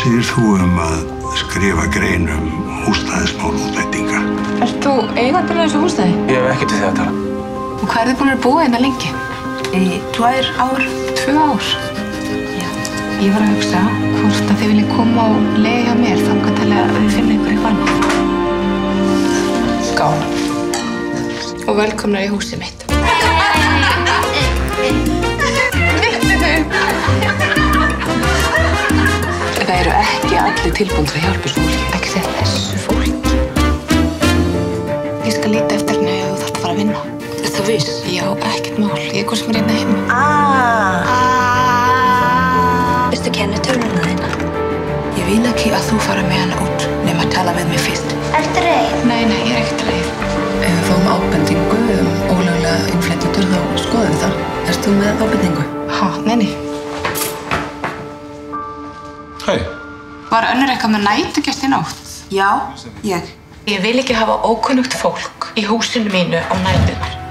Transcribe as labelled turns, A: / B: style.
A: segir þú að skrifa grein húsnæðismál útlendinga?
B: Ert þú eigandinn af þessu húsnæði?
C: Ég hef ekkert við þig að tala.
B: Og hvað þið búin að búa hérna lengi?
D: Í 2 ár.
B: 2 ár? Já. Ég var að hugsa hvort að þið viljið koma og lega hjá mér þangað til að við finnum ykkur eitthvað annað. Gáðan. Og velkomnar í húsið mitt.
D: Það eru ekki allir tilbúin til að hjálpa þessu fólki.
B: Ekki þessu fólki. Ég skal líta eftir henni ef þú þarft að fara að vinna.
D: Er það viss?
B: Já, ekkert mál. Ég er hvort sem er hérna heima.
D: Veistu kennitöluna þína? Ég vil ekki að þú fara með hana út nema að tala við mig fyrst.
E: Ertu reið?
B: Nei, ég er ekkert reið.
D: Ef við fáum ábendingu ólöglega innflytjendur þá skoðum við það. Ert þú með ábendingu?
B: Ha, nei.
C: Hæ.
B: Var önnur eitthvað með nætugjast í nótt?
D: Já, ég.
B: Ég vil ekki hafa ókunnugt fólk í húsinu mínu á næturnar.